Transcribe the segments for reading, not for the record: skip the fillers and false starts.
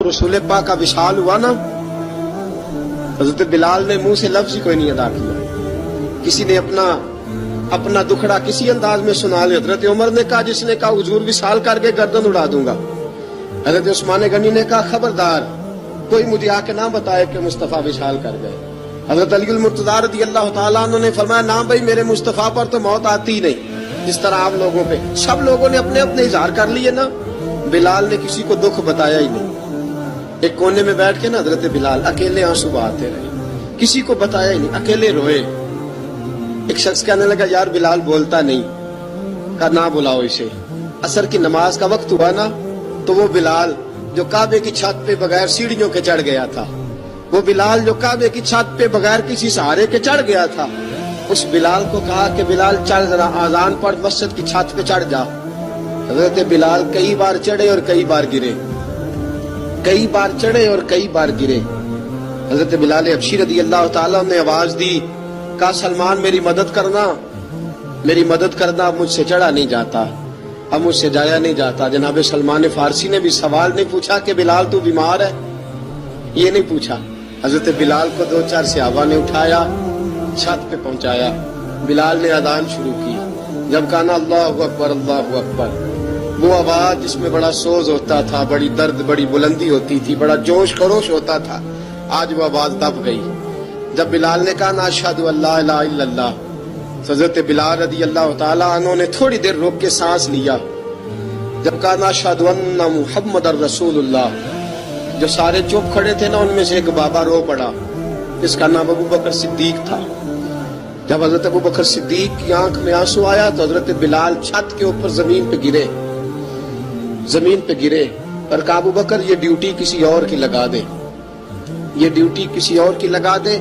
रसूल पाक का विशाल हुआ ना, हजरत बिलाल ने मुंह से लफ्ज ही कोई नहीं अदा किया। किसी ने अपना दुखड़ा किसी अंदाज में सुना लिया। हजरत उमर ने कहा, जिसने कहा हुजूर विशाल करके गर्दन उड़ा दूंगा। हजरत उस्मान गनी ने कहा, खबरदार कोई मुझे आके ना बताए कि मुस्तफा विशाल कर गए। हजरत अली मुर्तजा रज़ी अल्लाह तआला अन्हु ने फरमाया, ना भाई मेरे मुस्तफा पर तो मौत आती ही नहीं, जिस तरह आप लोगों पे। सब लोगों ने अपने अपने इजहार कर लिए ना, बिलाल ने किसी को दुख बताया ही नहीं। एक कोने में बैठ के ना हजरत बिलाल अकेले आंसू बहाते रहे, किसी को बताया ही नहीं, अकेले रोए। एक शख्स कहने लगा, यार बिलाल बोलता नहीं। कहा, ना बुलाओ इसे। असर की नमाज का वक्त हुआ ना, तो वो बिलाल जो काबे की छत पे बगैर सीढ़ियों के चढ़ गया था, वो बिलाल जो काबे की छत पे बगैर किसी सहारे के चढ़ गया था, उस बिलाल को कहा कि बिलाल चढ़, जरा आजान पढ़, मस्जिद की छत पे चढ़ जा। हजरत बिलाल कई बार चढ़े और कई बार गिरे, कई बार चढ़े और कई बार गिरे। हजरत बिलाल हबशी रज़ी अल्लाह तआला ने आवाज दी, कहा, सलमान मेरी मदद करना, मेरी मदद करना, अब मुझसे चढ़ा नहीं जाता, अब मुझसे जाया नहीं जाता। जनाब सलमान फारसी ने भी सवाल नहीं पूछा कि बिलाल तू बीमार है, ये नहीं पूछा। हजरत बिलाल को 2-4 सहाबा ने उठाया, छत पे पहुंचाया। बिलाल ने अजान शुरू की। जब कहा ना अल्लाहु अकबर अल्लाहु अकबर, वो आवाज जिसमें बड़ा सोज होता था, बड़ी दर्द, बड़ी बुलंदी होती थी, बड़ा जोश खरोश होता था, आज वो आवाज दब गई। जब बिलाल ने कहा ना अशहदु अल्ला इलाहा इल्लल्लाह, हजरत बिलाल रज़ी अल्लाह तआला अन्हु ने थोड़ी देर रोक के सांस लिया। जब कहा ना अशहदु अन्ना मुहम्मदर रसूलुल्लाह, जो सारे चुप खड़े थे ना, उनमें से एक बाबा रो पड़ा, जिसका नाम अबू बकर सिद्दीक था। जब हजरत अबू बकर सिद्दीक की आंख में आंसू आया तो हजरत बिलाल छत के ऊपर जमीन पे गिरे, जमीन पे गिरे और कहा, अबू बकर ये ड्यूटी किसी और की लगा दे, ये ड्यूटी किसी और की लगा दे,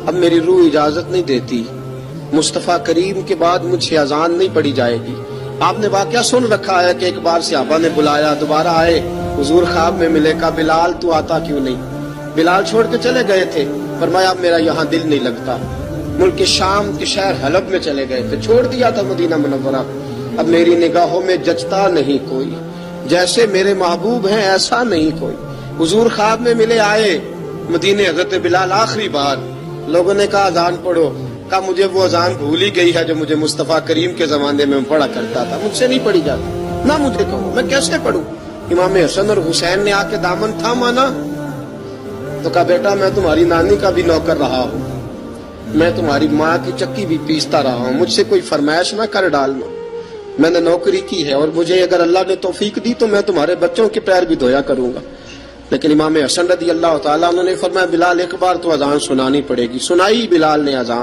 अब मेरी रूह इजाजत नहीं देती, मुस्तफा करीम के बाद मुझे अजान नहीं पड़ी जाएगी। आपने वाकया सुन रखा है कि एक बार सहाबा ने बुलाया, दोबारा आए, हुजूर ख्वाब में मिले, कहा बिलाल तू आता क्यों नहीं? बिलाल छोड़ के चले गए थे, फरमाया मेरा यहाँ दिल नहीं लगता। मुल्क के शाम के शहर हलब में चले गए थे, छोड़ दिया था मदीना मुनव्वरा, अब मेरी निगाहों में जचता नहीं कोई, जैसे मेरे महबूब हैं ऐसा नहीं कोई। हुजूर ख्वाब में मिले, आए मदीने, हजरत बिलाल आखिरी बार, लोगों ने कहा अजान पढ़ो, कहा मुझे वो अजान भूल ही गई है जो मुझे मुस्तफा करीम के जमाने में पढ़ा करता था, मुझसे नहीं पढ़ी जाती, ना मुझे कहो, मैं कैसे पढ़ूं? इमाम हसन और हुसैन ने आके दामन थामा ना, तो कहा बेटा मैं तुम्हारी नानी का भी नौकर रहा हूँ, मैं तुम्हारी माँ की चक्की भी पीसता रहा हूँ, मुझसे कोई फरमाइश ना कर डालना, मैंने नौकरी की है और मुझे अगर अल्लाह ने तौफीक दी तो मैं तुम्हारे बच्चों के पैर भी धोया करूंगा। लेकिन इमाम हसन रज़ी अल्लाह तआला ने फरमाया, बिलाल एक बार तो अजान सुनानी पड़ेगी। सुनाई बिलाल ने अजान।